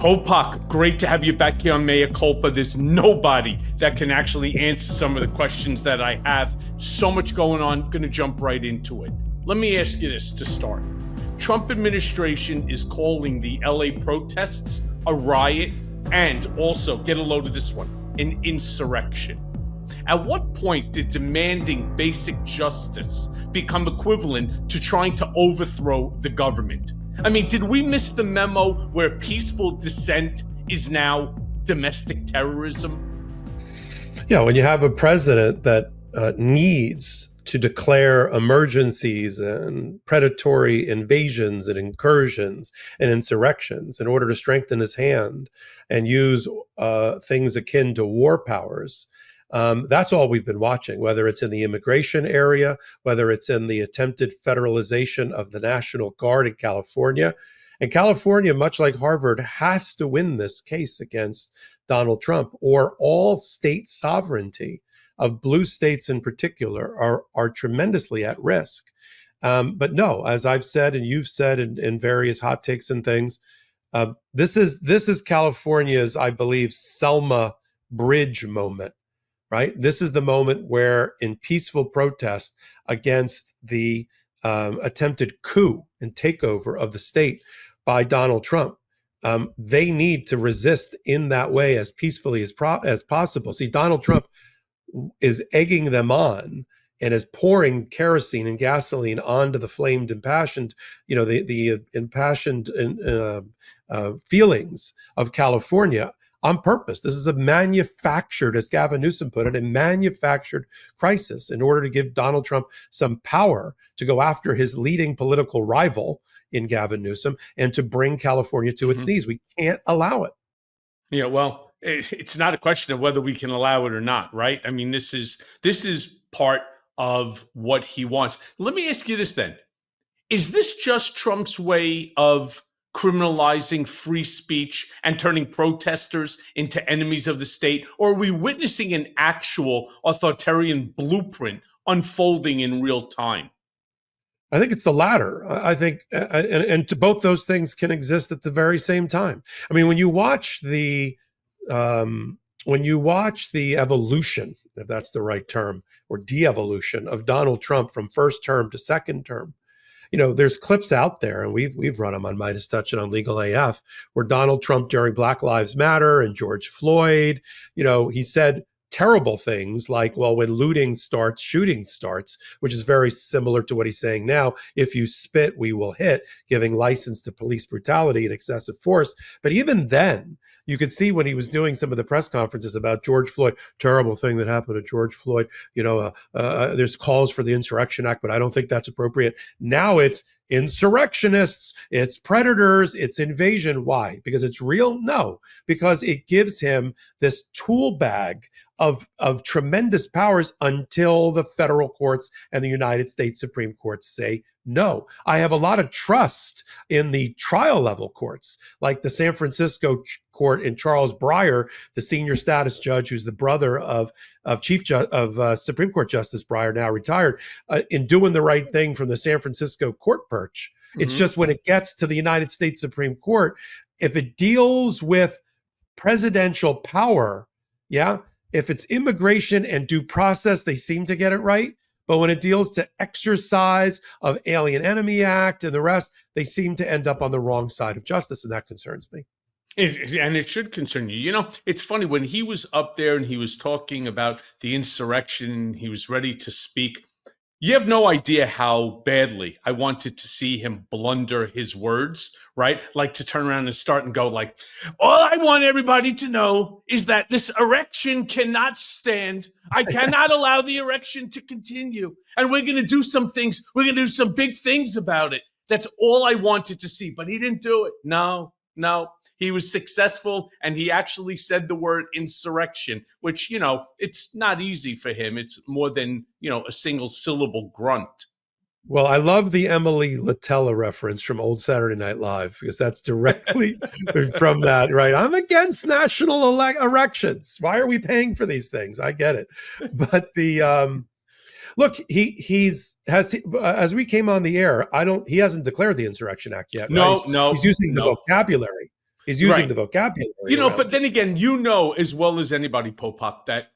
Popok, great to have you back here on Mea Culpa. There's nobody that can actually answer some of the questions that I have. So much going on, gonna jump right into it. Let me ask you this to start. Trump administration is calling the LA protests a riot and also, get a load of this one, an insurrection. At what point did demanding basic justice become equivalent to trying to overthrow the government? I mean, did we miss the memo where peaceful dissent is now domestic terrorism? Yeah, when you have a president that needs to declare emergencies and predatory invasions and incursions and insurrections in order to strengthen his hand and use things akin to war powers, that's all we've been watching, whether it's in the immigration area, whether it's in the attempted federalization of the National Guard in California. And California, much like Harvard, has to win this case against Donald Trump, or all state sovereignty of blue states in particular are tremendously at risk. But no, as I've said and you've said in various hot takes and things, this is California's, I believe, Selma Bridge moment. Right? This is the moment where, in peaceful protest against the attempted coup and takeover of the state by Donald Trump, they need to resist in that way as peacefully as possible. See, Donald Trump is egging them on and is pouring kerosene and gasoline onto the flamed, impassioned, the impassioned feelings of California on purpose. This is a manufactured, as Gavin Newsom put it, a manufactured crisis in order to give Donald Trump some power to go after his leading political rival in Gavin Newsom and to bring California to its knees. We can't allow it. Yeah, well, it's not a question of whether we can allow it or not, right? I mean, this is part of what he wants. Let me ask you this then. Is this just Trump's way of criminalizing free speech and turning protesters into enemies of the state? Or are we witnessing an actual authoritarian blueprint unfolding in real time? I think it's the latter. I think, and both those things can exist at the very same time. I mean, when you watch the evolution, if that's the right term, or de-evolution of Donald Trump from first term to second term, there's clips out there, and we've run them on MeidasTouch and on Legal AF, where Donald Trump during Black Lives Matter and George Floyd, he said terrible things like, well, when looting starts, shooting starts, which is very similar to what he's saying now. If you spit, we will hit, giving license to police brutality and excessive force. But even then, you could see when he was doing some of the press conferences about George Floyd, terrible thing that happened to George Floyd, there's calls for the Insurrection Act, but I don't think that's appropriate. Now it's insurrectionists, it's predators, it's invasion. Why? Because it's real? No, because it gives him this tool bag of tremendous powers until the federal courts and the United States Supreme Court say no. I have a lot of trust in the trial level courts, like the San Francisco court in Charles Breyer, the senior status judge, who's the brother of Supreme Court Justice Breyer, now retired, in doing the right thing from the San Francisco court perch. It's just when it gets to the United States Supreme Court, if it deals with presidential power, if it's immigration and due process, they seem to get it right. But when it deals to exercise of Alien Enemy Act and the rest, they seem to end up on the wrong side of justice, and that concerns me. And it should concern you. It's funny, when he was up there and he was talking about the insurrection, he was ready to speak. You have no idea how badly I wanted to see him blunder his words, right? Like to turn around and start and go like, all I want everybody to know is that this erection cannot stand. I cannot allow the erection to continue. And we're going to do some things. We're going to do some big things about it. That's all I wanted to see. But he didn't do it. No. He was successful, and he actually said the word insurrection, which, it's not easy for him. It's more than, a single syllable grunt. Well, I love the Emily Latella reference from old Saturday Night Live, because that's directly from that, right? I'm against national erections. Why are we paying for these things? I get it. But look, as we came on the air, he hasn't declared the Insurrection Act yet. Right? No. He's using the vocabulary. He's using the vocabulary around But then again, as well as anybody, Popok, that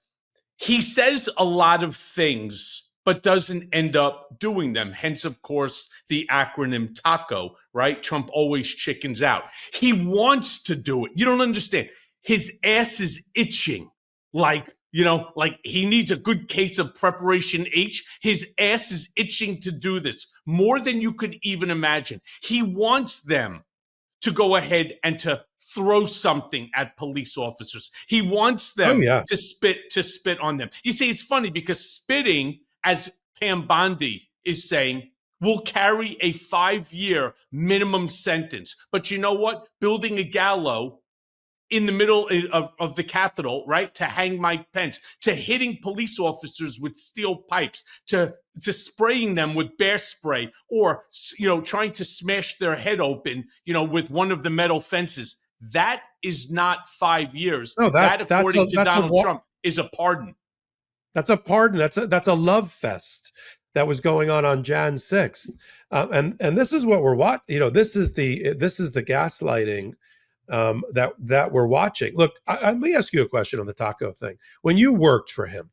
he says a lot of things, but doesn't end up doing them. Hence, of course, the acronym TACO, right? Trump always chickens out. He wants to do it. You don't understand. His ass is itching like he needs a good case of preparation H. His ass is itching to do this more than you could even imagine. He wants them to go ahead and to throw something at police officers. He wants them to spit on them. You see, it's funny because spitting, as Pam Bondi is saying, will carry a 5-year minimum sentence. But you know what? Building a gallows in the middle of the Capitol, right, to hang Mike Pence, to hitting police officers with steel pipes, to spraying them with bear spray, or trying to smash their head open, with one of the metal fences. That is not 5 years. No, that according to Donald Trump, is a pardon. That's a pardon. That's a love fest that was going on Jan 6th, and this is what we're watching. This is the gaslighting that we're watching. Look, let me ask you a question on the taco thing. When you worked for him,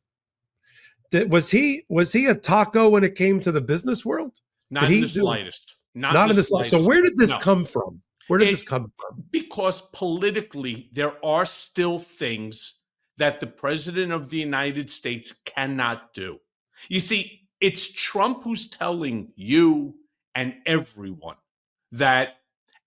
was he a taco when it came to the business world? Not in the slightest. Not in the slightest. So where did this come from? Where did this come from? Because politically, there are still things that the president of the United States cannot do. You see, it's Trump who's telling you and everyone that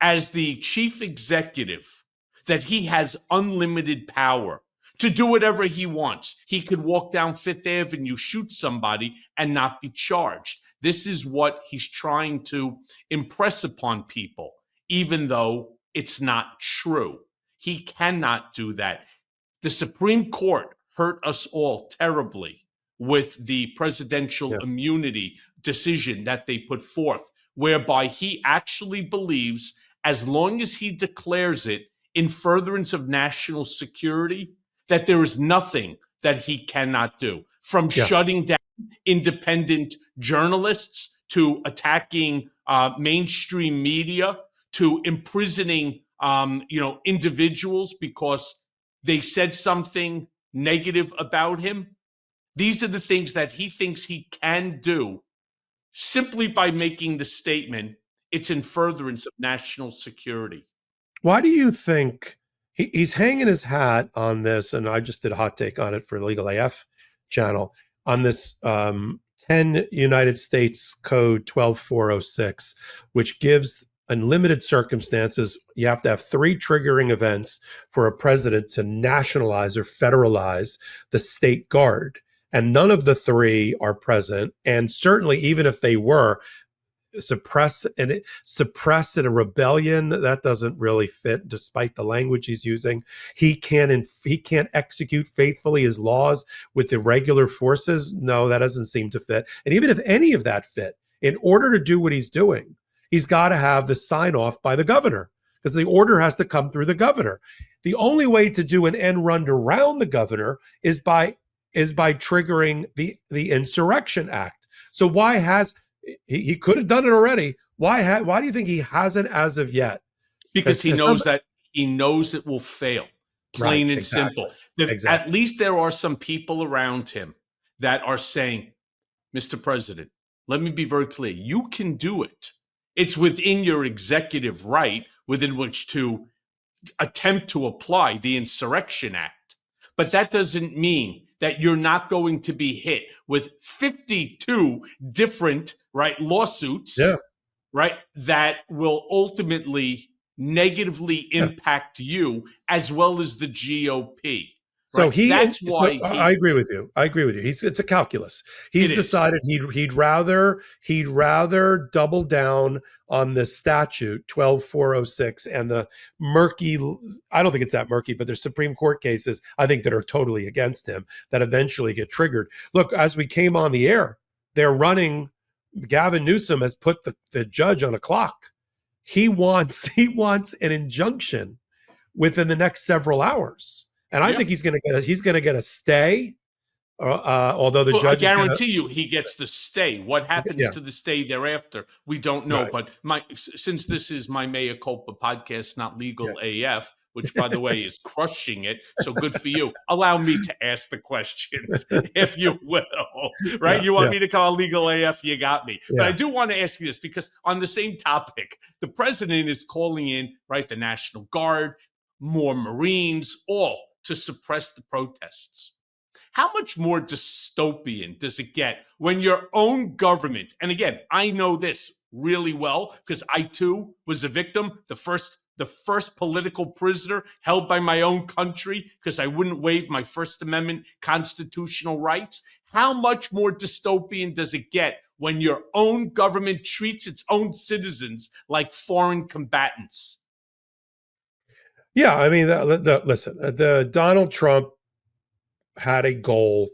as the chief executive, that he has unlimited power to do whatever he wants. He could walk down Fifth Avenue, shoot somebody, and not be charged. This is what he's trying to impress upon people, even though it's not true. He cannot do that. The Supreme Court hurt us all terribly with the presidential immunity decision that they put forth, whereby he actually believes as long as he declares it in furtherance of national security, that there is nothing that he cannot do, from shutting down independent journalists to attacking mainstream media to imprisoning individuals because they said something negative about him. These are the things that he thinks he can do simply by making the statement, it's in furtherance of national security. Why do you think he's hanging his hat on this? And I just did a hot take on it for the Legal AF channel on this 10 United States Code 12406, which gives, in limited circumstances, you have to have 3 triggering events for a president to nationalize or federalize the state guard. And none of the 3 are present. And certainly, even if they were, suppress in a rebellion, that doesn't really fit, despite the language he's using. He can't execute faithfully his laws with irregular forces. No, that doesn't seem to fit. And even if any of that fit, in order to do what he's doing, he's got to have the sign off by the governor, because the order has to come through the governor. The only way to do an end run around the governor is by triggering the Insurrection Act. So why has he could have done it already? Why do you think he hasn't as of yet? Because he knows it will fail. Plain and simple. At least there are some people around him that are saying, Mr. President, let me be very clear. You can do it. It's within your executive right within which to attempt to apply the Insurrection Act. But that doesn't mean that you're not going to be hit with 52 different lawsuits, that will ultimately negatively impact you as well as the GOP. So I agree with you. It's a calculus. He's decided he'd rather double down on the statute 12406 and the murky, I don't think it's that murky, but there's Supreme Court cases I think that are totally against him that eventually get triggered. Look, as we came on the air, Gavin Newsom has put the judge on a clock. He wants an injunction within the next several hours. And I think he's going to get a stay although the Well, I judge is going to, guarantee you he gets the stay. What happens yeah, to the stay thereafter, we don't know. right, But since this is my Mea Culpa podcast, not yeah, legal AF, which by the way is crushing it, so good for you. Allow me to ask the questions, if you will. Right? yeah, You want yeah, me to call legal AF? You got me. But I yeah. do want to ask you this because on the same topic, the president is calling in, right, the National Guard, more Marines, all to suppress the protests. How much more dystopian does it get when your own government, and again, I know this really well because I too was a victim, the first political prisoner held by my own country because I wouldn't waive my First Amendment constitutional rights. How much more dystopian does it get when your own government treats its own citizens like foreign combatants? Yeah, I mean, listen, the Donald Trump had a goal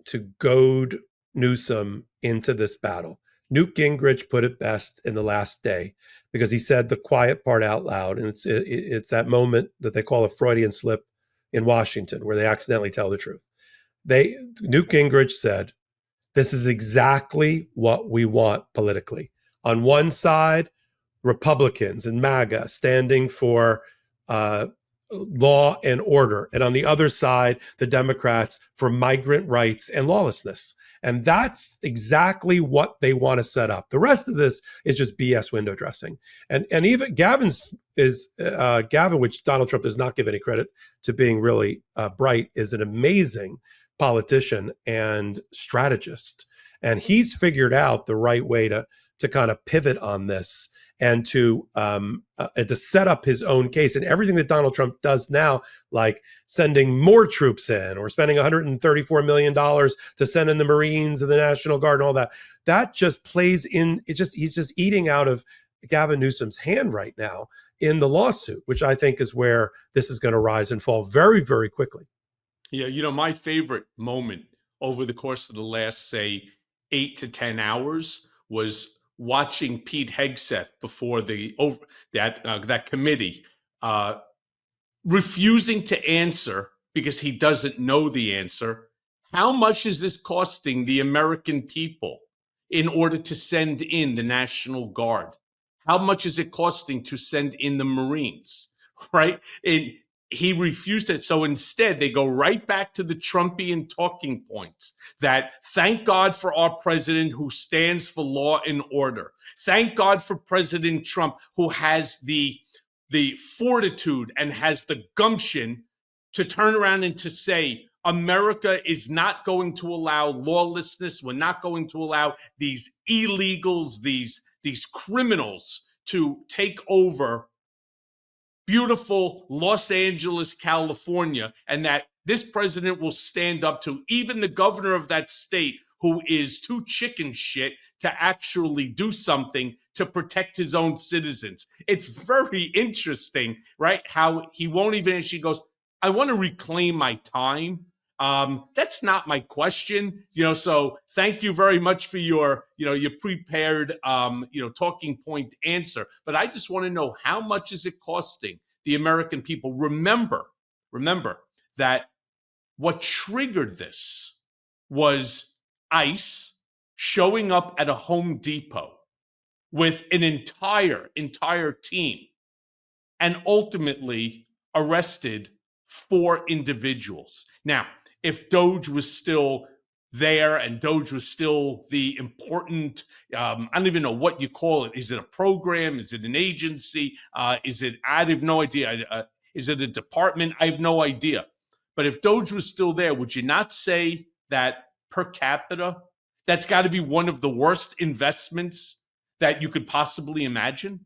to goad Newsom into this battle. Newt Gingrich put it best in the last day because he said the quiet part out loud, and it's that moment that they call a Freudian slip in Washington where they accidentally tell the truth. Newt Gingrich said, "This is exactly what we want politically." On one side, Republicans and MAGA standing for law and order. And on the other side, the Democrats for migrant rights and lawlessness. And that's exactly what they want to set up. The rest of this is just BS window dressing. And even Gavin, which Donald Trump does not give any credit to being really bright, is an amazing politician and strategist. And he's figured out the right way to kind of pivot on this and to set up his own case. And everything that Donald Trump does now, like sending more troops in or spending $134 million to send in the Marines and the National Guard and all that, that just plays in. He's just eating out of Gavin Newsom's hand right now in the lawsuit, which I think is where this is going to rise and fall very, very quickly. Yeah, my favorite moment over the course of the last, say, 8 to 10 hours was watching Pete Hegseth before that committee, refusing to answer because he doesn't know the answer. How much is this costing the American people in order to send in the National Guard? How much is it costing to send in the Marines? Right? And he refused it. So instead, they go right back to the Trumpian talking points that thank God for our president who stands for law and order. Thank God for President Trump who has the fortitude and has the gumption to turn around and to say, America is not going to allow lawlessness. We're not going to allow these illegals, these criminals to take over beautiful Los Angeles, California, and that this president will stand up to even the governor of that state who is too chicken shit to actually do something to protect his own citizens. It's very interesting, right? How he won't even actually goes, I want to reclaim my time. That's not my question, so thank you very much for your prepared, talking point answer. But I just want to know, how much is it costing the American people? Remember that what triggered this was ICE showing up at a Home Depot with an entire team and ultimately arrested 4 individuals. Now, if Doge was still there and Doge was still the important, I don't even know what you call it. Is it a program? Is it an agency? I have no idea. Is it a department? I have no idea. But if Doge was still there, would you not say that per capita, that's got to be one of the worst investments that you could possibly imagine?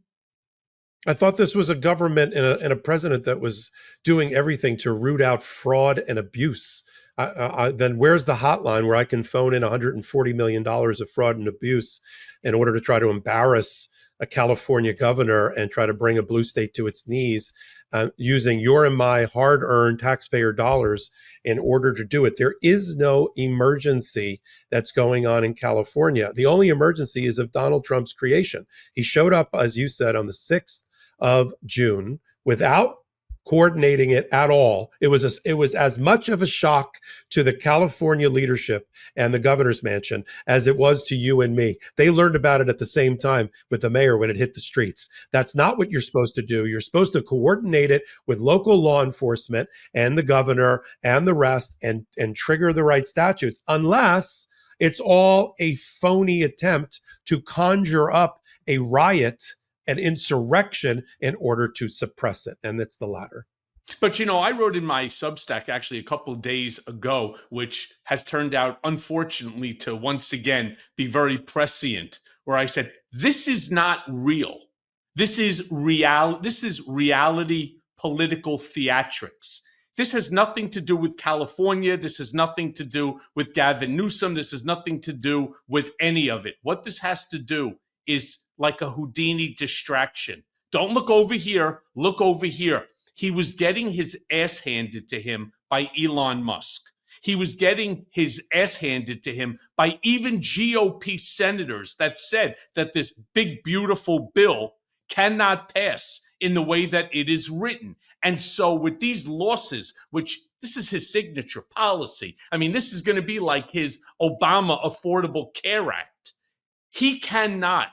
I thought this was a government and a president that was doing everything to root out fraud and abuse. Then where's the hotline where I can phone in $140 million of fraud and abuse in order to try to embarrass a California governor and try to bring a blue state to its knees using your and my hard-earned taxpayer dollars in order to do it? There is no emergency that's going on in California. The only emergency is of Donald Trump's creation. He showed up, as you said, on the 6th of June without coordinating it at all. It was as much of a shock to the California leadership and the governor's mansion as it was to you and me. They learned about it at the same time with the mayor when it hit the streets. That's not what you're supposed to do. You're supposed to coordinate it with local law enforcement and the governor and the rest and trigger the right statutes, unless it's all a phony attempt to conjure up a riot, an insurrection, in order to suppress it. And it's the latter. But, I wrote in my Substack actually a couple of days ago, which has turned out, unfortunately, to once again be very prescient, where I said, this is not real. This is reality political theatrics. This has nothing to do with California. This has nothing to do with Gavin Newsom. This has nothing to do with any of it. What this has to do is like a Houdini distraction. Don't look over here, look over here. He was getting his ass handed to him by Elon Musk. He was getting his ass handed to him by even GOP senators that said that this big, beautiful bill cannot pass in the way that it is written. And so with these losses, which this is his signature policy, I mean, this is going to be like his Obama Affordable Care Act. He cannot,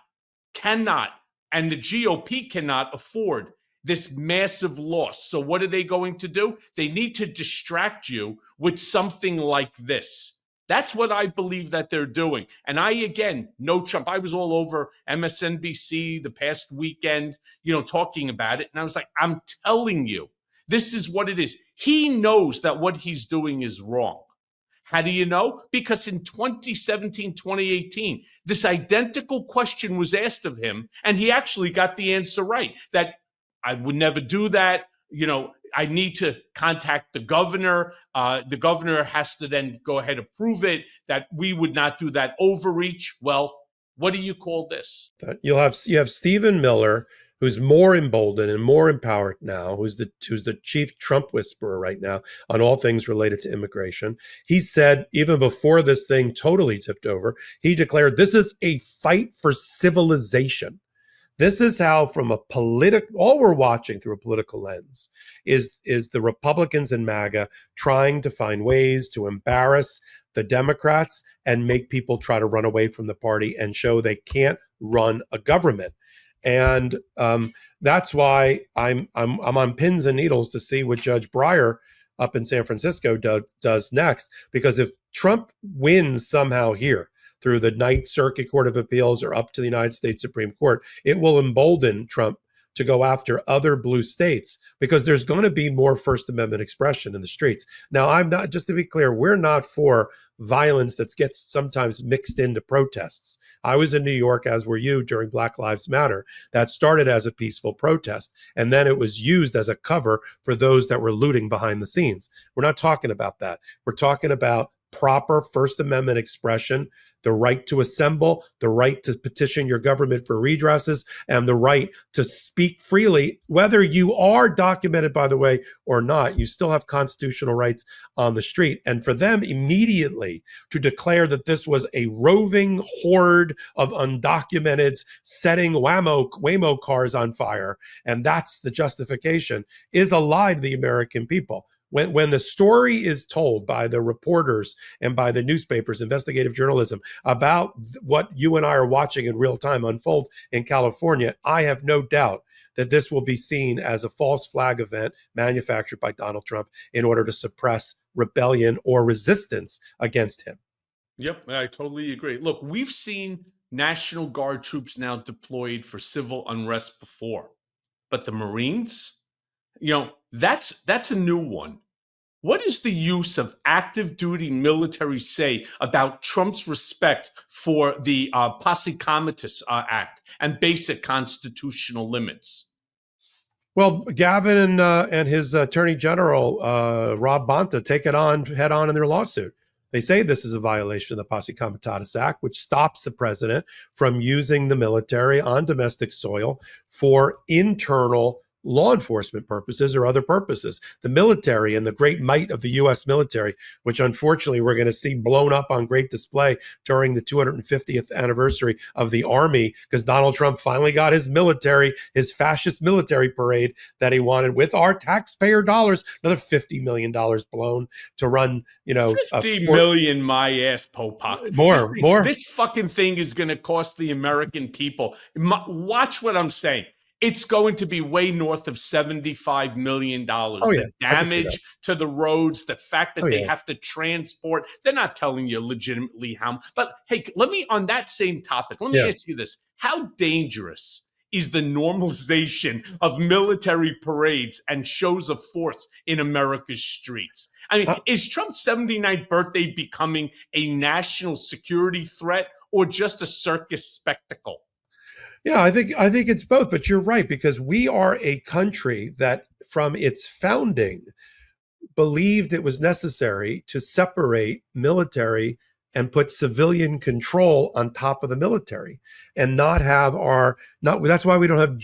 and the GOP cannot afford this massive loss. So what are they going to do? They need to distract you with something like this. That's what I believe that they're doing. And I, again, know Trump. I was all over MSNBC the past weekend, talking about it. And I was like, I'm telling you, this is what it is. He knows that what he's doing is wrong. How do you know? Because in 2017, 2018, this identical question was asked of him, and he actually got the answer right, that I would never do that. I need to contact the governor. The governor has to then go ahead and approve it, that we would not do that overreach. Well, what do you call this? You have Stephen Miller, who's more emboldened and more empowered now, who's the chief Trump whisperer right now on all things related to immigration. He said, even before this thing totally tipped over, he declared, this is a fight for civilization. This is how, from all we're watching through a political lens is the Republicans and MAGA trying to find ways to embarrass the Democrats and make people try to run away from the party and show they can't run a government. And that's why I'm on pins and needles to see what Judge Breyer up in San Francisco does next. Because if Trump wins somehow here through the Ninth Circuit Court of Appeals or up to the United States Supreme Court, it will embolden Trump to go after other blue states, because there's going to be more First Amendment expression in the streets. Now, I'm not, just to be clear, we're not for violence that gets sometimes mixed into protests. I was in New York, as were you, during Black Lives Matter. That started as a peaceful protest, and then it was used as a cover for those that were looting behind the scenes. We're not talking about that. We're talking about proper First Amendment expression, the right to assemble, the right to petition your government for redresses, and the right to speak freely. Whether you are documented, by the way, or not, you still have constitutional rights on the street. And for them immediately to declare that this was a roving horde of undocumenteds setting Waymo cars on fire, and that's the justification, is a lie to the American people. When the story is told by the reporters and by the newspapers, investigative journalism, about what you and I are watching in real time unfold in California, I have no doubt that this will be seen as a false flag event manufactured by Donald Trump in order to suppress rebellion or resistance against him. Yep, I totally agree. Look, we've seen National Guard troops now deployed for civil unrest before, but the Marines, that's a new one. What does the use of active duty military say about Trump's respect for the Posse Comitatus Act and basic constitutional limits? Well, Gavin and his Attorney General, Rob Bonta, take it on head on in their lawsuit. They say this is a violation of the Posse Comitatus Act, which stops the president from using the military on domestic soil for internal law enforcement purposes or other purposes. The military and the great might of the U.S. military, which unfortunately we're going to see blown up on great display during the 250th anniversary of the Army, because Donald Trump finally got his military, his fascist military parade that he wanted with our taxpayer dollars, another $50 million blown to run, 50 million, my ass, Popok. More. This fucking thing is going to cost the American people. Watch what I'm saying. It's going to be way north of $75 million. Oh, yeah. The damage to the roads, the fact that they have to transport. They're not telling you legitimately how. But hey, on that same topic, let me ask you this. How dangerous is the normalization of military parades and shows of force in America's streets? I mean, is Trump's 79th birthday becoming a national security threat or just a circus spectacle? Yeah, I think it's both, but you're right, because we are a country that from its founding believed it was necessary to separate military and put civilian control on top of the military and not have that's why we don't have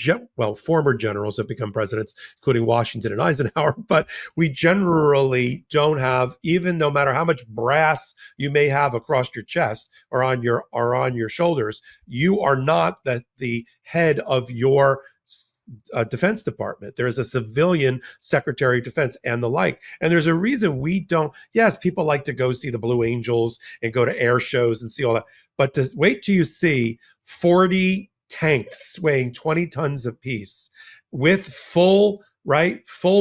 former generals have become presidents, including Washington and Eisenhower, but we generally don't have, even no matter how much brass you may have across your chest or on your shoulders, you are not the head of your Defense Department. There is a civilian Secretary of Defense and the like. And there's a reason we don't. Yes, people like to go see the Blue Angels and go to air shows and see all that. But to wait till you see 40 tanks weighing 20 tons apiece with full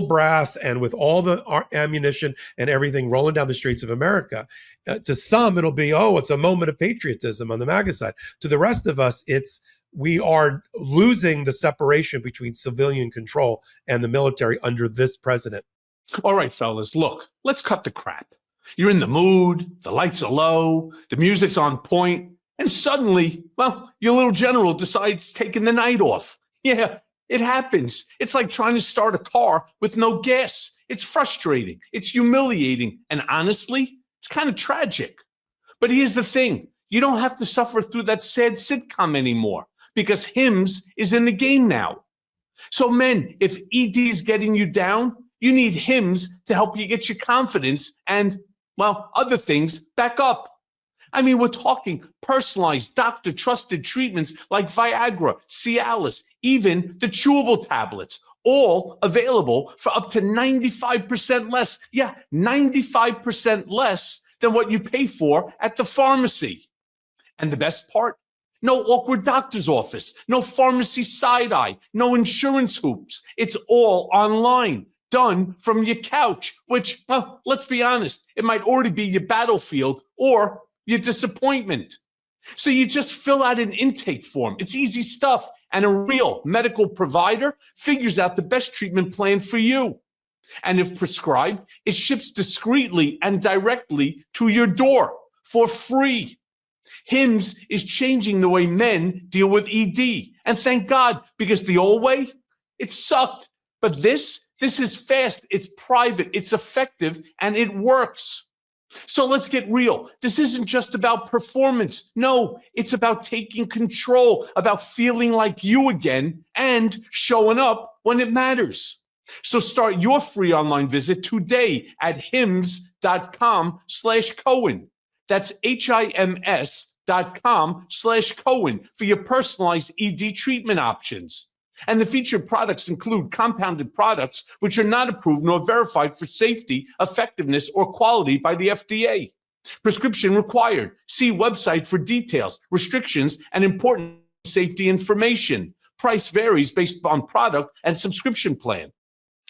brass and with all the ammunition and everything rolling down the streets of America. To some, it'll be, it's a moment of patriotism on the MAGA side. To the rest of us, we are losing the separation between civilian control and the military under this president. All right, fellas, look, let's cut the crap. You're in the mood, the lights are low, the music's on point, and suddenly, your little general decides taking the night off. Yeah, it happens. It's like trying to start a car with no gas. It's frustrating, it's humiliating, and honestly, it's kind of tragic. But here's the thing. You don't have to suffer through that sad sitcom anymore, because HIMS is in the game now. So men, if ED is getting you down, you need HIMS to help you get your confidence and, other things back up. I mean, we're talking personalized, doctor-trusted treatments like Viagra, Cialis, even the chewable tablets, all available for up to 95% less. Yeah, 95% less than what you pay for at the pharmacy. And the best part? No awkward doctor's office, no pharmacy side-eye, no insurance hoops. It's all online, done from your couch, which, let's be honest, it might already be your battlefield or your disappointment. So you just fill out an intake form. It's easy stuff. And a real medical provider figures out the best treatment plan for you. And if prescribed, it ships discreetly and directly to your door for free. HIMS is changing the way men deal with ED. And thank God, because the old way, it sucked. But this is fast, it's private, it's effective, and it works. So let's get real. This isn't just about performance. No, it's about taking control, about feeling like you again, and showing up when it matters. So start your free online visit today at hims.com/Cohen. That's HIMS.com/Cohen for your personalized ED treatment options. And the featured products include compounded products which are not approved nor verified for safety, effectiveness, or quality by the FDA. Prescription required. See website for details, restrictions, and important safety information. Price varies based on product and subscription plan.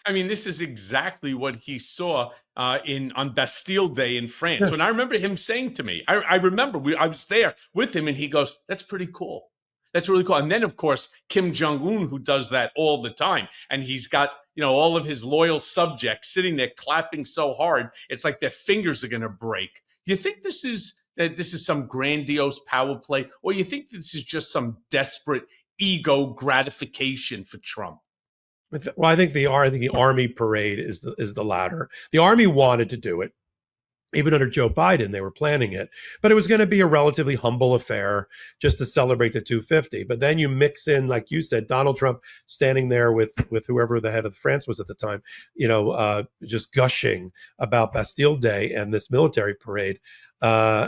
I mean, this is exactly what he saw on Bastille Day in France. When I remember him saying to me, I remember I was there with him, and he goes, "That's pretty cool. That's really cool." And then, of course, Kim Jong-un, who does that all the time, and he's got all of his loyal subjects sitting there clapping so hard, it's like their fingers are going to break. You think this is some grandiose power play, or you think this is just some desperate ego gratification for Trump? Well, I think the Army parade is the latter. The Army wanted to do it. Even under Joe Biden, they were planning it, but it was going to be a relatively humble affair just to celebrate the 250. But then you mix in, like you said, Donald Trump standing there with whoever the head of France was at the time, just gushing about Bastille Day and this military parade.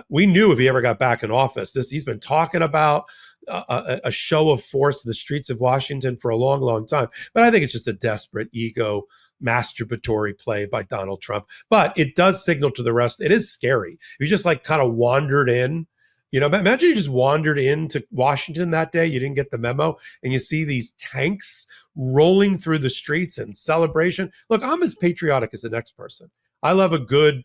We knew if he ever got back in office, he's been talking about a show of force in the streets of Washington for a long, long time. But I think it's just a desperate ego masturbatory play by Donald Trump. But it does signal to the rest. It is scary. If you just like kind of wandered in, imagine you just wandered into Washington that day, you didn't get the memo, and you see these tanks rolling through the streets in celebration. Look, I'm as patriotic as the next person. I love a good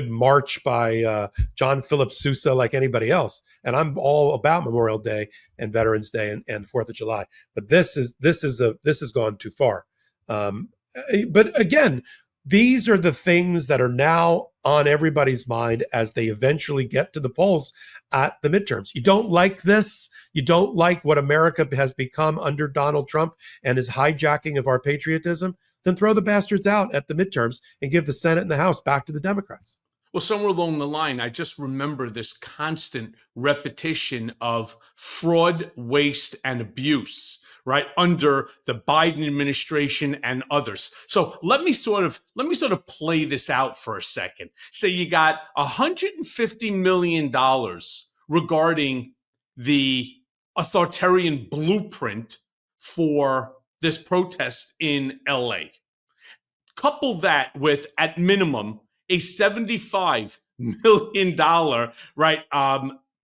march by John Philip Sousa like anybody else. And I'm all about Memorial Day and Veterans Day and 4th of July. But this has gone too far. But again, these are the things that are now on everybody's mind as they eventually get to the polls at the midterms. You don't like this. You don't like what America has become under Donald Trump and his hijacking of our patriotism. Then throw the bastards out at the midterms and give the Senate and the House back to the Democrats. Well, somewhere along the line, I just remember this constant repetition of fraud, waste, and abuse, right, under the Biden administration and others. So let me sort of play this out for a second. Say you got $150 million regarding the authoritarian blueprint for this protest in LA. Couple that with, at minimum, a $75 million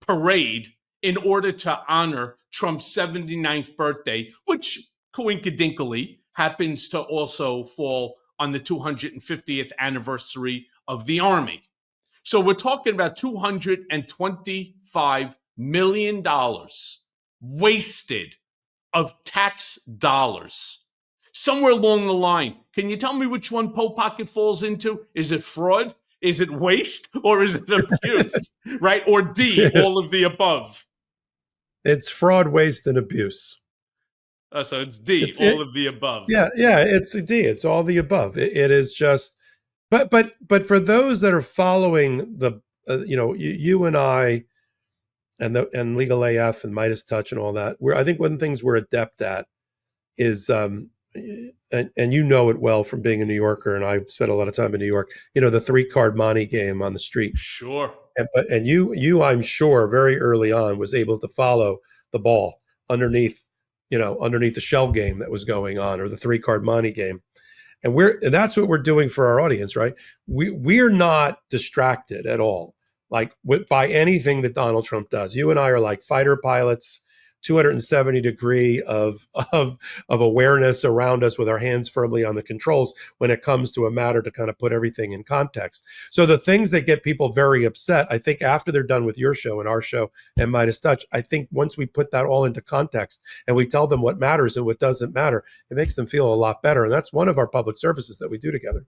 parade in order to honor Trump's 79th birthday, which coincidentally happens to also fall on the 250th anniversary of the Army. So we're talking about $225 million wasted of tax dollars. Somewhere along the line, can you tell me which one Popok it falls into? Is it fraud? Is it waste? Or is it abuse? Right? Or D, all of the above? It's fraud, waste, and abuse. So it's D, all of the above. Yeah, it's D. It's all the above. It is just, but for those that are following the, you and I, and Legal AF and MeidasTouch and all that, I think one of the things we're adept at is, and you know it well from being a New Yorker, and I spent a lot of time in New York, the 3-card monte game on the street. Sure. And you, I'm sure, very early on was able to follow the ball underneath the shell game that was going on, or the 3-card monte game. And that's what we're doing for our audience, right? We're not distracted at all, by anything that Donald Trump does. You and I are like fighter pilots, 270 degree of awareness around us with our hands firmly on the controls when it comes to a matter to kind of put everything in context. So the things that get people very upset, I think after they're done with your show and our show and MeidasTouch, I think once we put that all into context and we tell them what matters and what doesn't matter, it makes them feel a lot better. And that's one of our public services that we do together.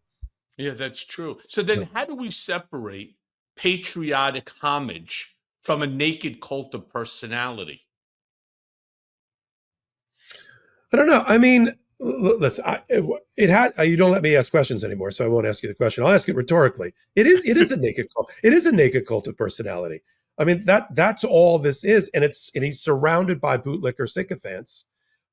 Yeah, that's true. So then how do we separate patriotic homage from a naked cult of personality? I don't know. I mean, listen, you don't let me ask questions anymore, so I won't ask you the question. I'll ask it rhetorically. It is a naked cult. It is a naked cult of personality. I mean, that's all this is. And he's surrounded by bootlicker sycophants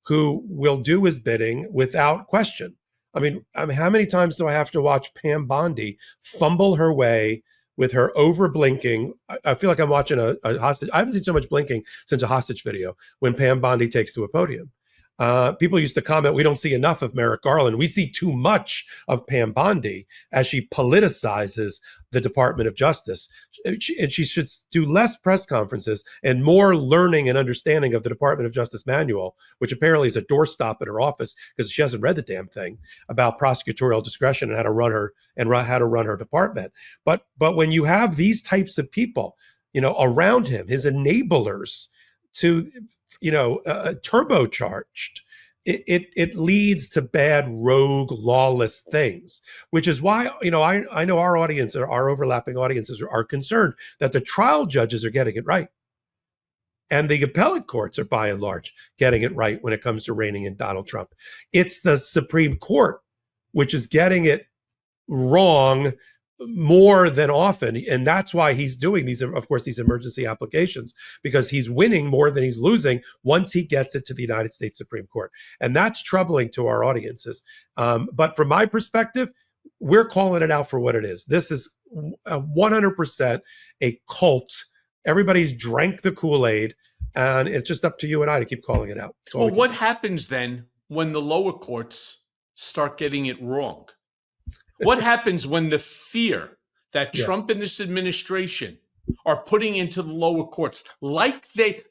who will do his bidding without question. I mean, how many times do I have to watch Pam Bondi fumble her way with her over blinking? I feel like I'm watching a hostage. I haven't seen so much blinking since a hostage video when Pam Bondi takes to a podium. People used to comment, we don't see enough of Merrick Garland. We see too much of Pam Bondi as she politicizes the Department of Justice. And she should do less press conferences and more learning and understanding of the Department of Justice manual, which apparently is a doorstop at her office because she hasn't read the damn thing about prosecutorial discretion and how to run her department. But when you have these types of people, around him, his enablers, to turbocharged, it leads to bad, rogue, lawless things, which is why I know our audience, our overlapping audiences are concerned that the trial judges are getting it right, and the appellate courts are by and large getting it right when it comes to reining in Donald Trump. It's the Supreme Court which is getting it wrong more than often. And that's why he's doing these, of course, these emergency applications, because he's winning more than he's losing once he gets it to the United States Supreme Court. And that's troubling to our audiences. But from my perspective, we're calling it out for what it is. This is 100% a cult. Everybody's drank the Kool-Aid, and it's just up to you and I to keep calling it out. Well, what happens then when the lower courts start getting it wrong? What happens when the fear that Trump and this administration are putting into the lower courts, like they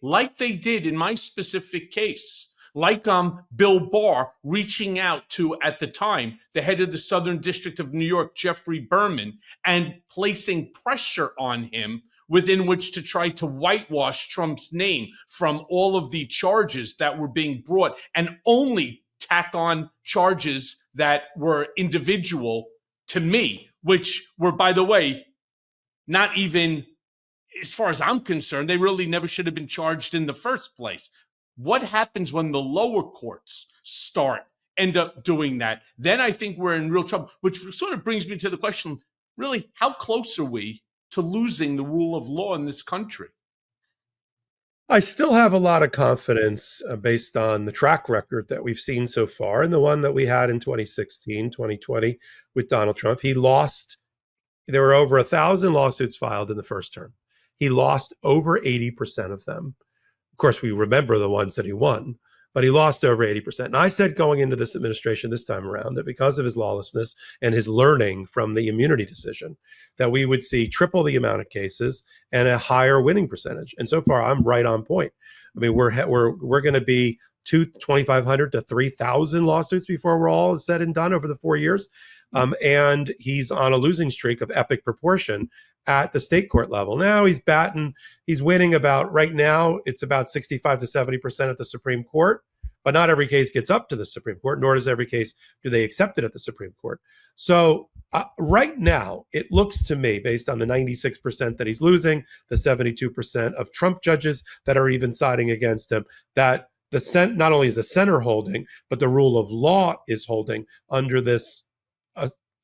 did in my specific case, like Bill Barr reaching out to, at the time, the head of the Southern District of New York, Jeffrey Berman, and placing pressure on him within which to try to whitewash Trump's name from all of the charges that were being brought and only tack on charges that were individual to me, which were, by the way, not even, as far as I'm concerned, they really never should have been charged in the first place. What happens when the lower courts end up doing that? Then I think we're in real trouble, which sort of brings me to the question, really, how close are we to losing the rule of law in this country? I still have a lot of confidence based on the track record that we've seen so far, and the one that we had in 2016, 2020 with Donald Trump. He lost, there were over 1,000 lawsuits filed in the first term. He lost over 80% of them. Of course, we remember the ones that he won, but he lost over 80%. And I said going into this administration this time around that because of his lawlessness and his learning from the immunity decision, that we would see triple the amount of cases and a higher winning percentage. And so far, I'm right on point. I mean, we're going to be 2,500 to 3,000 lawsuits before we're all said and done over the 4 years. And he's on a losing streak of epic proportion at the state court level. Now he's winning about, right now, it's about 65 to 70% at the Supreme Court, but not every case gets up to the Supreme Court, nor does every case do they accept it at the Supreme Court. So right now, it looks to me, based on the 96% that he's losing, the 72% of Trump judges that are even siding against him, that not only is the center holding, but the rule of law is holding under this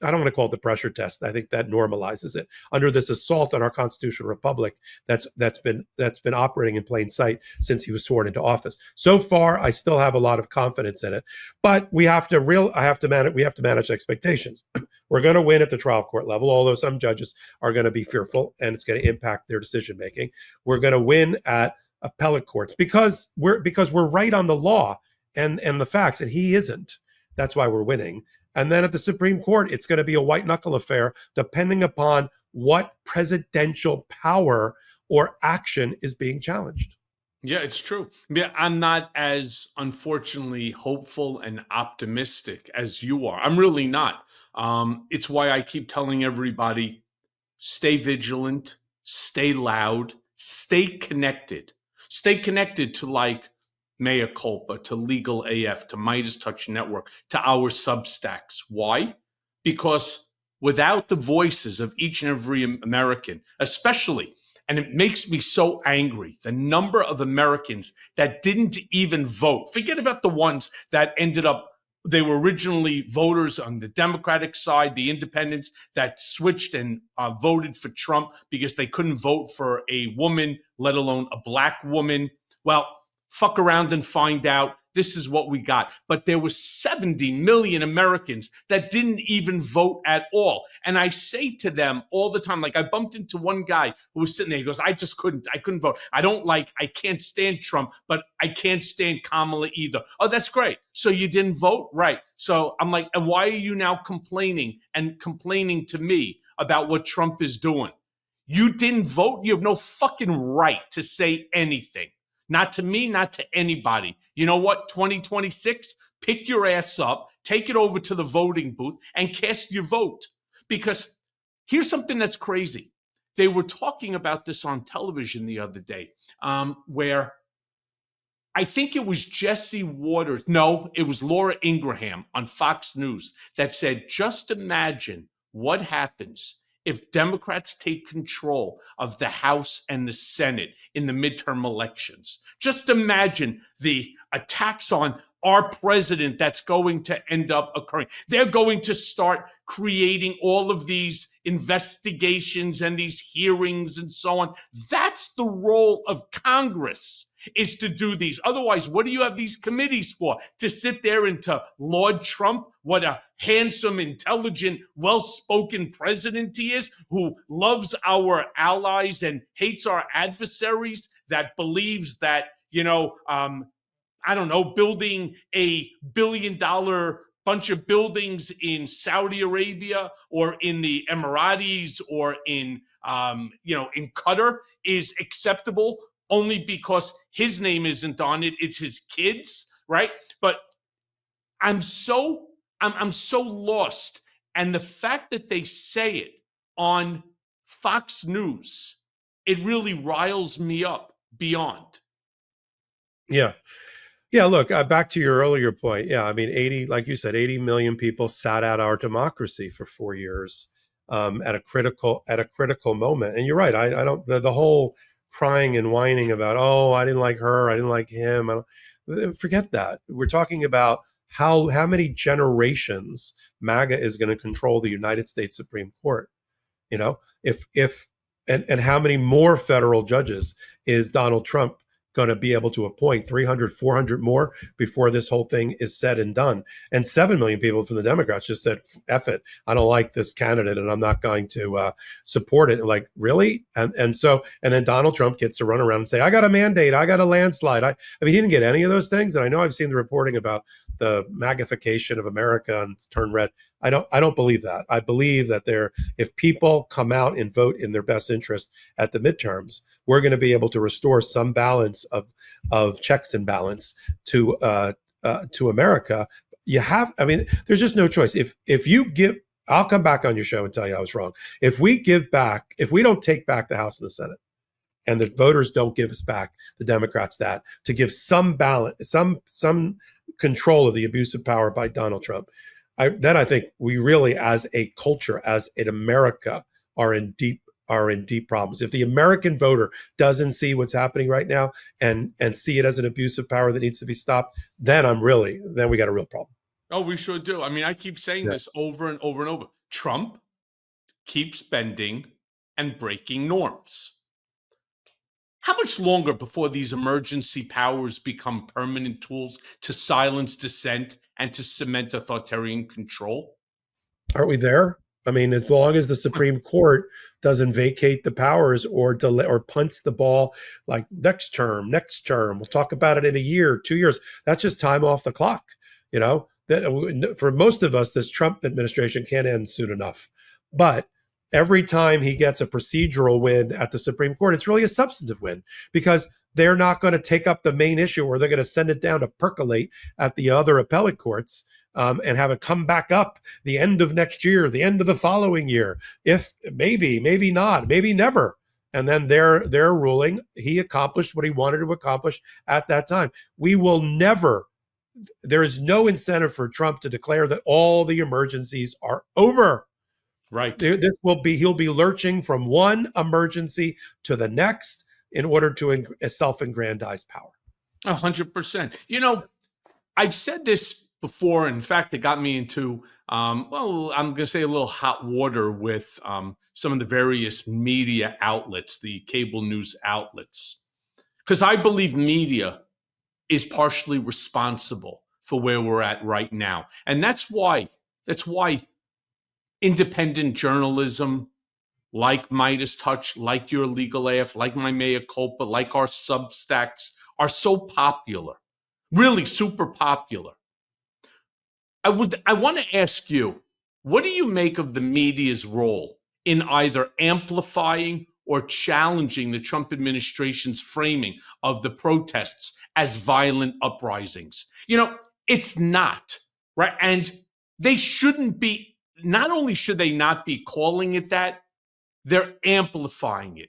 I don't want to call it the pressure test. I think that normalizes it under this assault on our constitutional republic that's been operating in plain sight since he was sworn into office. So far, I still have a lot of confidence in it, but we have to manage expectations. We're going to win at the trial court level, although some judges are going to be fearful and it's going to impact their decision making. We're going to win at appellate courts because we're right on the law and the facts, and he isn't. That's why we're winning. And then at the Supreme Court, it's going to be a white knuckle affair, depending upon what presidential power or action is being challenged. Yeah, it's true. I'm not as, unfortunately, hopeful and optimistic as you are. I'm really not. It's why I keep telling everybody, stay vigilant, stay loud, stay connected. Stay connected to, like, Mea Culpa, to Legal AF, to MeidasTouch Network, to our Substacks. Why? Because without the voices of each and every American, especially, and it makes me so angry, the number of Americans that didn't even vote. Forget about the ones that ended up, they were originally voters on the Democratic side, the independents that switched and voted for Trump because they couldn't vote for a woman, let alone a black woman. Well, fuck around and find out. This is what we got. But there were 70 million Americans that didn't even vote at all. And I say to them all the time, like I bumped into one guy who was sitting there. He goes, I couldn't vote. I can't stand Trump, but I can't stand Kamala either. Oh, that's great. So you didn't vote? Right. So I'm like, and why are you now complaining to me about what Trump is doing? You didn't vote. You have no fucking right to say anything. Not to me, not to anybody. You know what? 2026, pick your ass up, take it over to the voting booth, and cast your vote. Because here's something that's crazy. They were talking about this on television the other day, where I think it was Jesse Waters. No, it was Laura Ingraham on Fox News that said, just imagine what happens if Democrats take control of the House and the Senate in the midterm elections. Just imagine the attacks on our president that's going to end up occurring. They're going to start creating all of these investigations and these hearings and so on. That's the role of Congress, is to do these. Otherwise, what do you have these committees for? To sit there and to laud Trump, what a handsome, intelligent, well-spoken president he is, who loves our allies and hates our adversaries, that believes that, I don't know, building a billion-dollar bunch of buildings in Saudi Arabia or in the Emiratis or in Qatar is acceptable only because his name isn't on it. It's his kids, right? But I'm so lost. And the fact that they say it on Fox News, it really riles me up beyond. Yeah. Yeah, look, back to your earlier point. Yeah, I mean, 80, like you said, 80 million people sat out our democracy for 4 years at a critical moment. And you're right. I don't, the whole crying and whining about, oh, I didn't like her, I didn't like him. Forget that. We're talking about how many generations MAGA is going to control the United States Supreme Court. And how many more federal judges is Donald Trump going to be able to appoint? 300, 400 more before this whole thing is said and done. And 7 million people from the Democrats just said, F it, I don't like this candidate and I'm not going to support it. And like, really? And then Donald Trump gets to run around and say, I got a mandate, I got a landslide. I mean, he didn't get any of those things. And I know I've seen the reporting about the magnification of America and it's turned red. I don't believe that. I believe that if people come out and vote in their best interest at the midterms, we're going to be able to restore some balance of checks and balance to America. There's just no choice. If you give, I'll come back on your show and tell you I was wrong. If we don't take back the House and the Senate, and the voters don't give us back, the Democrats, that to give some balance, some control of the abuse of power by Donald Trump, then I think we really, as a culture, as in America, are in deep problems. If the American voter doesn't see what's happening right now and see it as an abuse of power that needs to be stopped, then we got a real problem. Oh, we sure do. I mean, I keep saying this over and over and over. Trump keeps bending and breaking norms. How much longer before these emergency powers become permanent tools to silence dissent and to cement authoritarian control? Aren't we there? I mean, as long as the Supreme Court doesn't vacate the powers or delay or punts the ball like next term, we'll talk about it in a year, 2 years. That's just time off the clock. For most of us, this Trump administration can't end soon enough. But every time he gets a procedural win at the Supreme Court, it's really a substantive win because they're not going to take up the main issue, or they're going to send it down to percolate at the other appellate courts and have it come back up the end of next year, the end of the following year, if maybe not, maybe never. And then their ruling, he accomplished what he wanted to accomplish at that time. We will never, there is no incentive for Trump to declare that all the emergencies are over. Right. He'll be lurching from one emergency to the next in order to self-aggrandize power. 100%. I've said this before. In fact, it got me into, I'm going to say a little hot water with some of the various media outlets, the cable news outlets, because I believe media is partially responsible for where we're at right now. And that's why independent journalism, like MeidasTouch, like your Legal AF, like my Mea Culpa, like our Substacks, are so popular, really super popular. I want to ask you, what do you make of the media's role in either amplifying or challenging the Trump administration's framing of the protests as violent uprisings? It's not, right? And they shouldn't be. Not only should they not be calling it that, they're amplifying it.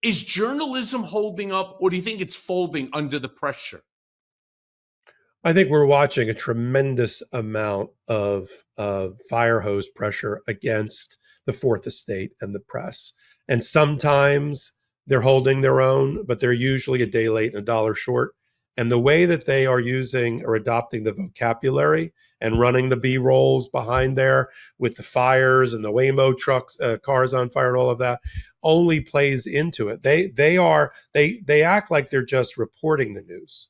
Is journalism holding up, or do you think it's folding under the pressure? I think we're watching a tremendous amount of fire hose pressure against the fourth estate and the press. And sometimes they're holding their own, but they're usually a day late and a dollar short. And the way that they are using or adopting the vocabulary and running the B-rolls behind there with the fires and the Waymo trucks, cars on fire and all of that only plays into it. They act like they're just reporting the news.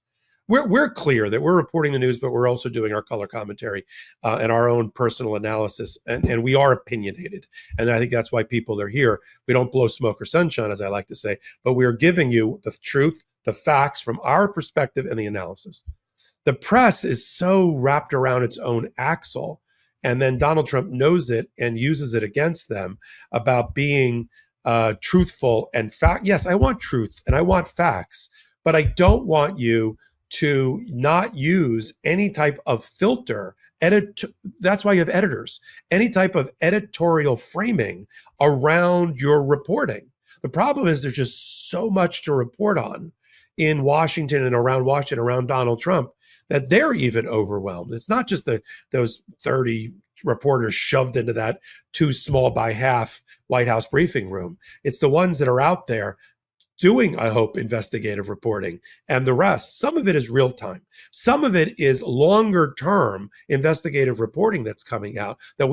We're clear that we're reporting the news, but we're also doing our color commentary and our own personal analysis, and we are opinionated. And I think that's why people are here. We don't blow smoke or sunshine, as I like to say, but we are giving you the truth, the facts from our perspective and the analysis. The press is so wrapped around its own axle, and then Donald Trump knows it and uses it against them about being truthful and fact. Yes, I want truth and I want facts, but I don't want you to not use any type of filter. That's why you have editors. Any type of editorial framing around your reporting. The problem is there's just so much to report on in Washington and around Washington, around Donald Trump, that they're even overwhelmed. It's not just those 30 reporters shoved into that too small by half White House briefing room. It's the ones that are out there doing, I hope, investigative reporting and the rest. Some of it is real time. Some of it is longer term investigative reporting that's coming out that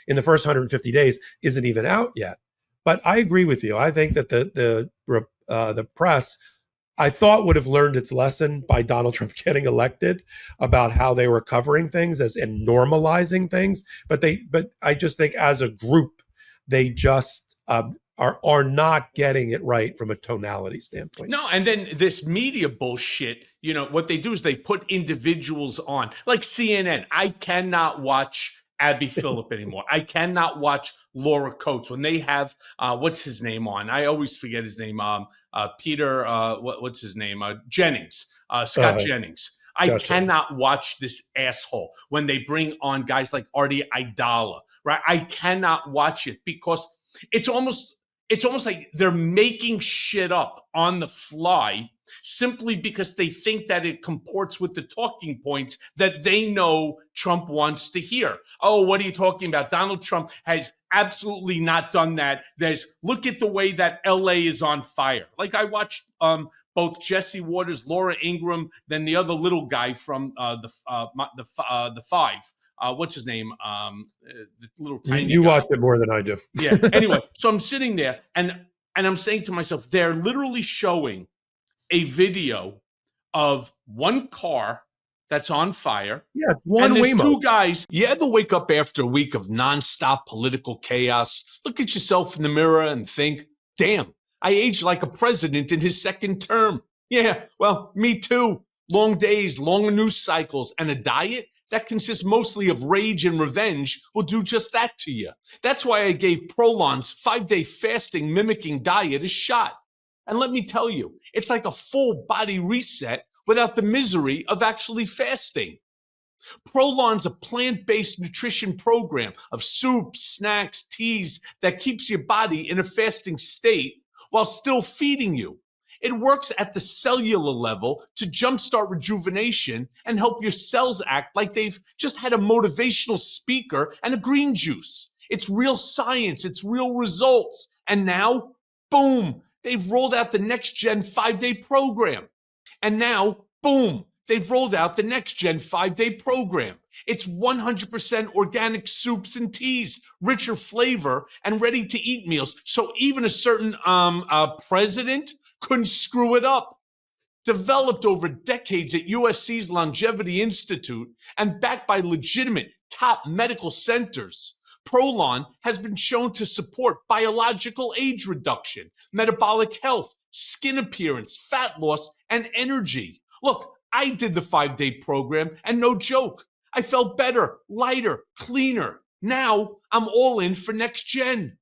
in the first 150 days isn't even out yet. But I agree with you. I think that the press, I thought, would have learned its lesson by Donald Trump getting elected about how they were covering things and normalizing things. But I just think as a group, they just are not getting it right from a tonality standpoint. No, and then this media bullshit, what they do is they put individuals on, like CNN. I cannot watch Abby Phillip anymore. I cannot watch Laura Coates when they have what's his name on. I always forget his name. Peter, what's his name? Jennings, Scott Jennings. I cannot watch this asshole when they bring on guys like Artie Idala, right? I cannot watch it because it's almost like they're making shit up on the fly simply because they think that it comports with the talking points that they know Trump wants to hear. Oh, what are you talking about? Donald Trump has absolutely not done that. Look at the way that LA is on fire. Like I watched both Jesse Waters, Laura Ingraham, then the other little guy from the Five. What's his name? The little tiny You guy. watch it more than I do. Yeah. Anyway, so I'm sitting there and I'm saying to myself, they're literally showing a video of one car that's on fire. Yeah, it's one and there's Waymo. Two guys. You ever wake up after a week of nonstop political chaos, look at yourself in the mirror and think, damn, I aged like a president in his second term. Yeah, well, me too. Long days, longer news cycles, and a diet that consists mostly of rage and revenge will do just that to you. That's why I gave Prolon's 5-day fasting mimicking diet a shot. And let me tell you, it's like a full body reset without the misery of actually fasting. Prolon's a plant-based nutrition program of soups, snacks, teas that keeps your body in a fasting state while still feeding you. It works at the cellular level to jumpstart rejuvenation and help your cells act like they've just had a motivational speaker and a green juice. It's real science. It's real results. And now, boom, they've rolled out the next-gen 5-day program. And now, boom, they've rolled out the next-gen 5-day program. It's 100% organic soups and teas, richer flavor, and ready-to-eat meals. So even a certain president couldn't screw it up. Developed over decades at USC's Longevity Institute and backed by legitimate top medical centers, Prolon has been shown to support biological age reduction, metabolic health, skin appearance, fat loss, and energy. Look, I did the 5-day program, and no joke, I felt better, lighter, cleaner. Now I'm all in for next gen.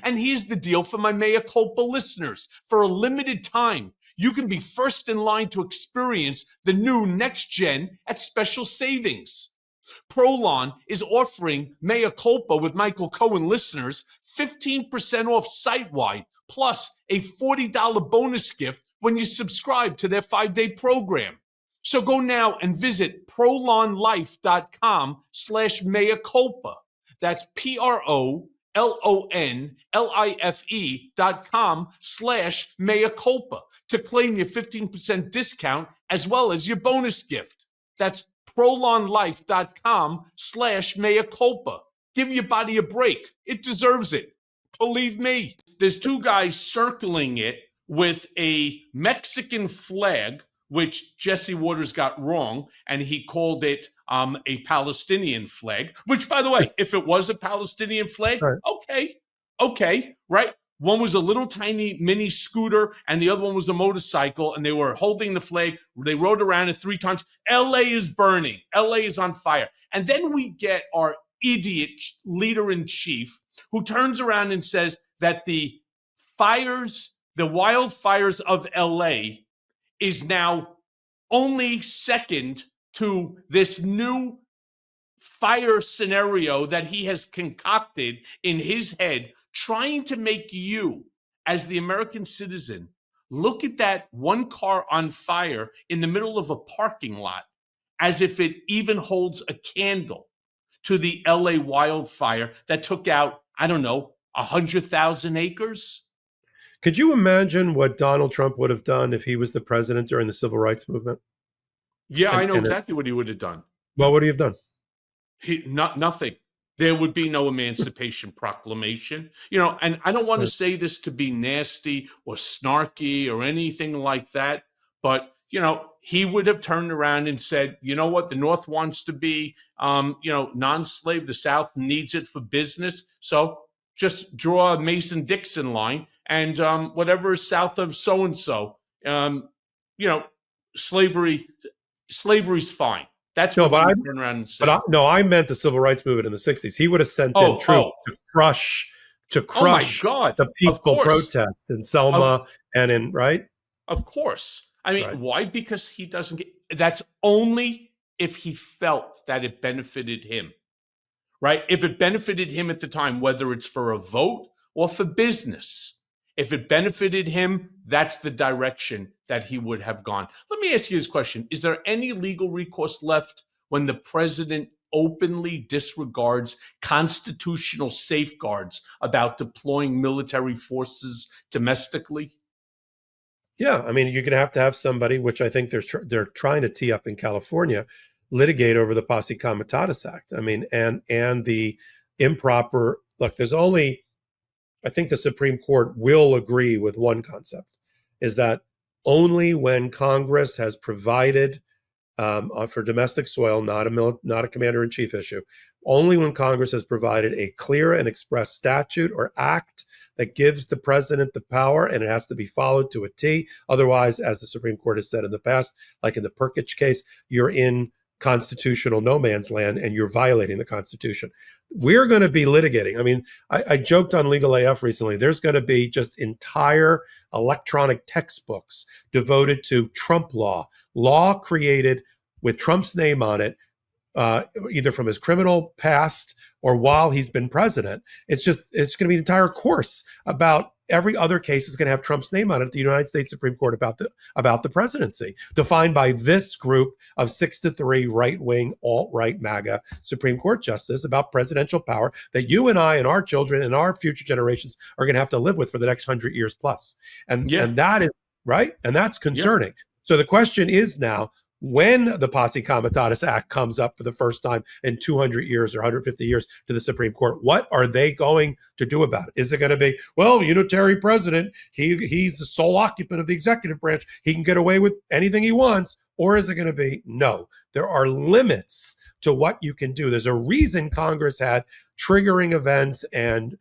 And here's the deal for my Mea Culpa listeners. For a limited time, you can be first in line to experience the new next gen at special savings. Prolon is offering Mea Culpa with Michael Cohen listeners 15% off site-wide, plus a $40 bonus gift when you subscribe to their 5-day program. So go now and visit prolonlife.com/Mea Culpa. That's PROLONLIFE.com/Mea LONLIFE.com/Mea Culpa to claim your 15% discount as well as your bonus gift. That's prolonlife.com/Mea Culpa. Give your body a break. It deserves it. Believe me. There's two guys circling it with a Mexican flag, which Jesse Waters got wrong, and he called it a Palestinian flag, which, by the way, if it was a Palestinian flag, Right. okay, right? One was a little tiny mini scooter, and the other one was a motorcycle, and they were holding the flag. They rode around it 3 times. LA is burning. LA is on fire. And then we get our idiot leader-in-chief who turns around and says that the wildfires of LA is now only second to this new fire scenario that he has concocted in his head, trying to make you, as the American citizen, look at that one car on fire in the middle of a parking lot as if it even holds a candle to the LA wildfire that took out, I don't know, 100,000 acres. Could you imagine what Donald Trump would have done if he was the president during the civil rights movement? Yeah, I know exactly what he would have done. What would he have done? Nothing. There would be no Emancipation Proclamation. And I don't want to say this to be nasty or snarky or anything like that, but, he would have turned around and said, you know what, the North wants to be, non-slave. The South needs it for business. So just draw a Mason-Dixon line, and whatever is south of so-and-so, slavery's fine. That's what I turn around and say. I meant the civil rights movement in the 60s. He would have sent in troops to crush the peaceful protests in Selma and in, right? Of course. I mean, why? Because he doesn't get, that's only if he felt that it benefited him, right? If it benefited him at the time, whether it's for a vote or for business, if it benefited him, that's the direction that he would have gone. Let me ask you this question. Is there any legal recourse left when the president openly disregards constitutional safeguards about deploying military forces domestically? Yeah, I mean, you're going to have somebody, which I think they're trying to tee up in California, litigate over the Posse Comitatus Act. I mean, and the improper look. There's only, I think the Supreme Court will agree with one concept, is that only when Congress has provided for domestic soil, not a commander-in-chief issue, only when Congress has provided a clear and express statute or act that gives the president the power, and it has to be followed to a T. Otherwise, as the Supreme Court has said in the past, like in the Perkich case, you're in constitutional no man's land and you're violating the Constitution. We're going to be litigating. I mean, I joked on Legal AF recently, there's going to be just entire electronic textbooks devoted to Trump law created with Trump's name on it, either from his criminal past or while he's been president. It's going to be an entire course about every other case is going to have Trump's name on it at the United States Supreme Court about the presidency, defined by this group of 6-3 right-wing, alt-right MAGA Supreme Court justice about presidential power that you and I and our children and our future generations are going to have to live with for the next 100 years plus. And that is right. And that's concerning. Yeah. So the question is now, when the Posse Comitatus Act comes up for the first time in 200 years or 150 years to the Supreme Court, what are they going to do about it? Is it going to be, well, unitary president, he's the sole occupant of the executive branch, he can get away with anything he wants? Or is it going to be, no, there are limits to what you can do. There's a reason Congress had triggering events and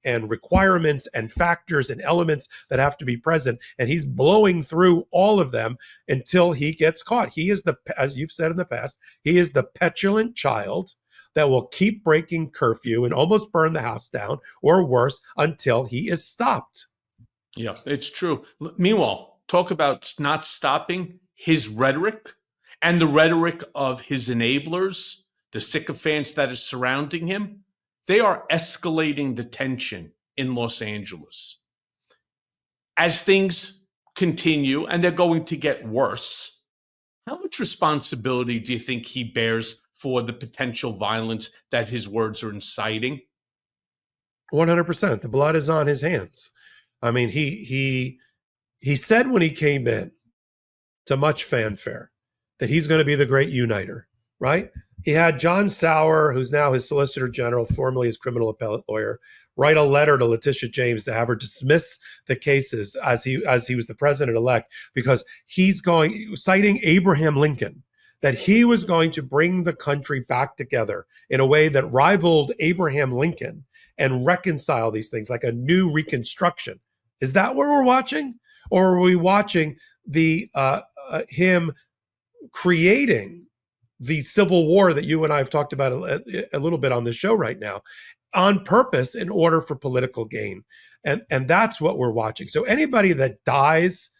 requirements and factors and elements that have to be present. And he's blowing through all of them until he gets caught. He is as you've said in the past, he is the petulant child that will keep breaking curfew and almost burn the house down or worse until he is stopped. Yeah, it's true. Meanwhile, talk about not stopping his rhetoric and the rhetoric of his enablers, the sycophants that are surrounding him. They are escalating the tension in Los Angeles. As things continue, and they're going to get worse, how much responsibility do you think he bears for the potential violence that his words are inciting? 100%. The blood is on his hands. I mean, he said when he came in, to much fanfare, that he's going to be the great uniter, right? He had John Sauer, who's now his Solicitor General, formerly his criminal appellate lawyer, write a letter to Letitia James to have her dismiss the cases as he was the president-elect, because he's citing Abraham Lincoln, that he was going to bring the country back together in a way that rivaled Abraham Lincoln and reconcile these things like a new reconstruction. Is that what we're watching? Or are we watching him creating the civil war that you and I have talked about a little bit on this show right now, on purpose in order for political gain? And that's what we're watching. So anybody that dies,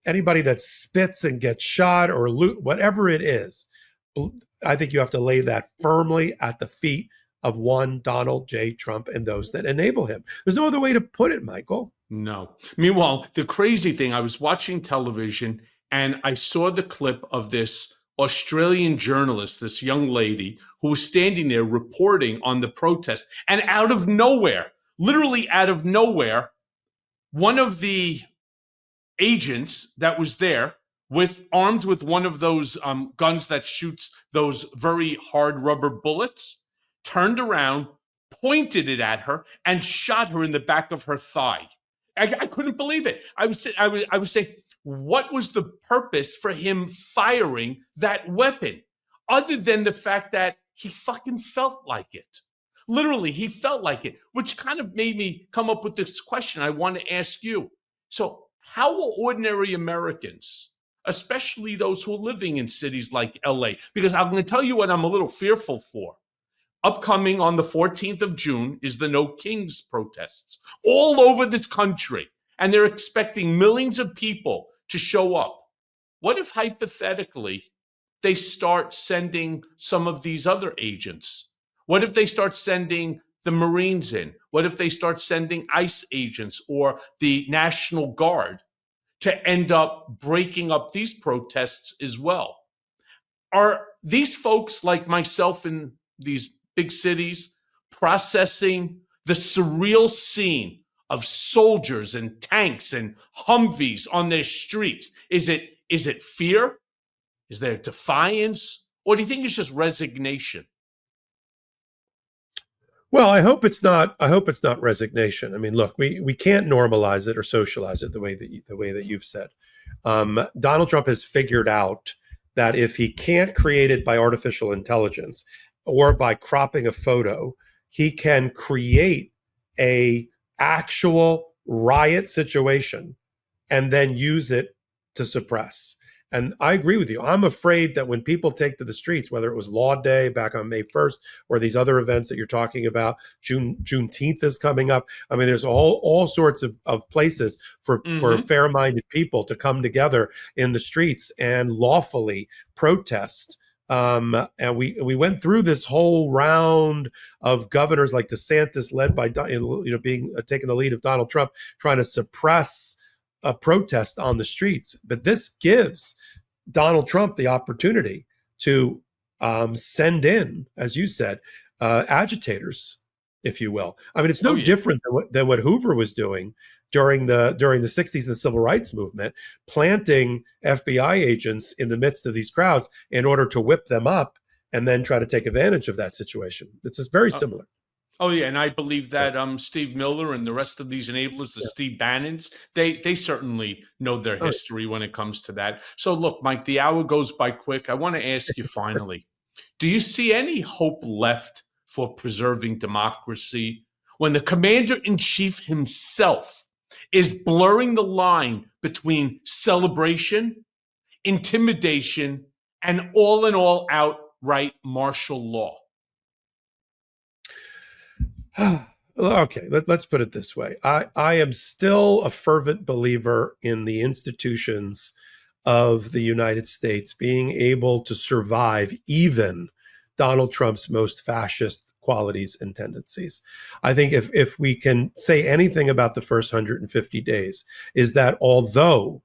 anybody that spits and gets shot or whatever it is, I think you have to lay that firmly at the feet of one Donald J. Trump and those that enable him. There's no other way to put it, Michael. No. Meanwhile, the crazy thing, I was watching television and I saw the clip of this Australian journalist, this young lady who was standing there reporting on the protest. And out of nowhere, literally out of nowhere, one of the agents that was there, armed with one of those guns that shoots those very hard rubber bullets, turned around, pointed it at her, and shot her in the back of her thigh. I couldn't believe it. I was saying, what was the purpose for him firing that weapon, other than the fact that he fucking felt like it? Literally, he felt like it, which kind of made me come up with this question I want to ask you. So how will ordinary Americans, especially those who are living in cities like LA, because I'm going to tell you what I'm a little fearful for. Upcoming on the 14th of June is the No Kings protests all over this country, and they're expecting millions of people to show up. What if hypothetically they start sending some of these other agents? What if they start sending the Marines in? What if they start sending ICE agents or the National Guard to end up breaking up these protests as well? Are these folks like myself in these big cities processing the surreal scene of soldiers and tanks and Humvees on their streets? Is it fear? Is there defiance? Or do you think it's just resignation? Well, I hope it's not resignation. I mean, look, we can't normalize it or socialize it the way that you've said. Donald Trump has figured out that if he can't create it by artificial intelligence or by cropping a photo, he can create a actual riot situation and then use it to suppress. And I agree with you. I'm afraid that when people take to the streets, whether it was Law Day back on May 1st or these other events that you're talking about, Juneteenth is coming up. I mean, there's all sorts of places for fair-minded people to come together in the streets and lawfully protest. And we went through this whole round of governors like DeSantis, led by taking the lead of Donald Trump, trying to suppress a protest on the streets. But this gives Donald Trump the opportunity to send in, as you said, agitators, if you will. I mean, it's no different than what Hoover was doing during the 60s and the civil rights movement, planting FBI agents in the midst of these crowds in order to whip them up and then try to take advantage of that situation. It's just very similar. Oh, yeah, and I believe that Steve Miller and the rest of these enablers, the Steve Bannons, they certainly know their history when it comes to that. So look, Mike, the hour goes by quick. I want to ask you finally, do you see any hope left for preserving democracy when the commander-in-chief himself is blurring the line between celebration, intimidation, and all in all outright martial law? Okay, let's put it this way. I am still a fervent believer in the institutions of the United States being able to survive even Donald Trump's most fascist qualities and tendencies. I think if we can say anything about the first 150 days, is that although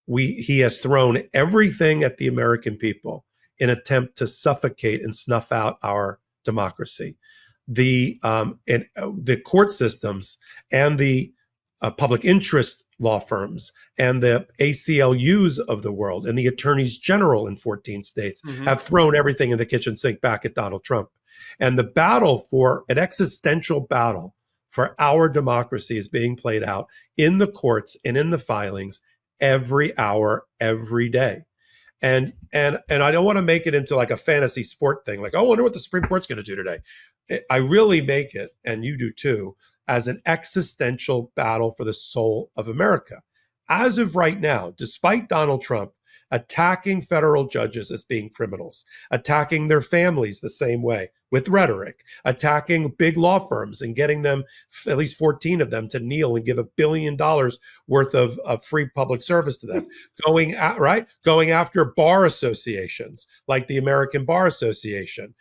he has thrown everything at the American people in an attempt to suffocate and snuff out our democracy, the court systems and the public interest law firms and the ACLUs of the world and the attorneys general in 14 states have thrown everything in the kitchen sink back at Donald Trump. And the battle for an existential battle for our democracy is being played out in the courts and in the filings every hour, every day. And I don't want to make it into like a fantasy sport thing, like, oh, I wonder what the Supreme Court's going to do today. I really make it, and you do too, as an existential battle for the soul of America. As of right now, despite Donald Trump attacking federal judges as being criminals, attacking their families the same way with rhetoric, attacking big law firms and getting them, at least 14 of them, to kneel and give $1 billion worth of free public service to them, going after bar associations like the American Bar Association,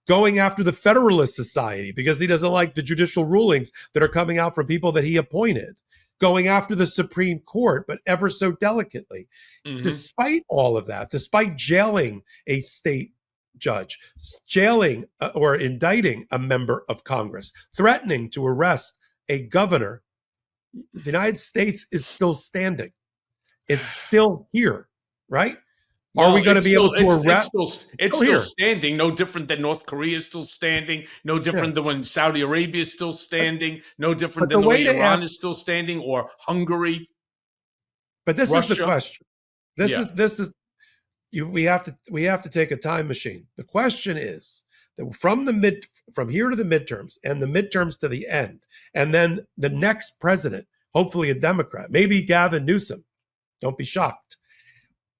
going after the Federalist Society because he doesn't like the judicial rulings that are coming out from people that he appointed, going after the Supreme Court, but ever so delicately. Despite all of that, despite jailing a state judge, jailing or indicting a member of Congress, threatening to arrest a governor, the United States is still standing. It's still here, right? Are we going to be able to arrest? It's still standing, no different than North Korea is still standing, no different than when Saudi Arabia is still standing, no different than the way Iran is still standing, or Hungary. But this is the question. We have to take a time machine. The question is that from here to the midterms and the midterms to the end, and then the next president, hopefully a Democrat, maybe Gavin Newsom, don't be shocked.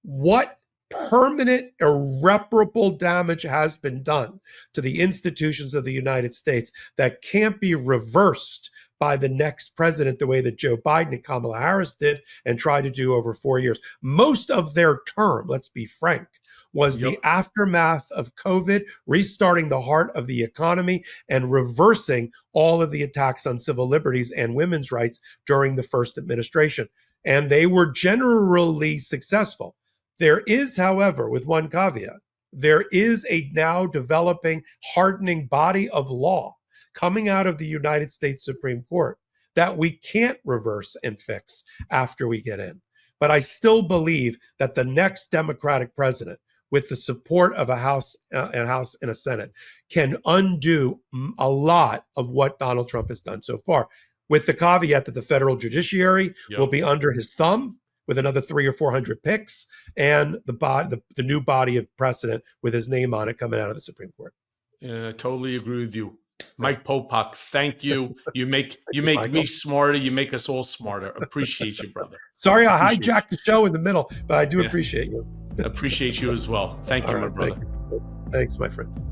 What permanent, irreparable damage has been done to the institutions of the United States that can't be reversed by the next president the way that Joe Biden and Kamala Harris did and tried to do over 4 years. Most of their term, let's be frank, was the aftermath of COVID, restarting the heart of the economy and reversing all of the attacks on civil liberties and women's rights during the first administration. And they were generally successful. There is, however, with one caveat, there is a now developing, hardening body of law coming out of the United States Supreme Court that we can't reverse and fix after we get in. But I still believe that the next Democratic president, with the support of a House and a Senate, can undo a lot of what Donald Trump has done so far, with the caveat that the federal judiciary will be under his thumb with another 300 or 400 picks, and the new body of precedent with his name on it coming out of the Supreme Court. I totally agree with you. Mike Popok, thank you. You make me smarter. You make us all smarter. Appreciate you, brother. Sorry I hijacked the show in the middle, but I do appreciate you. Appreciate you as well. Thank you, my brother. Thanks, my friend.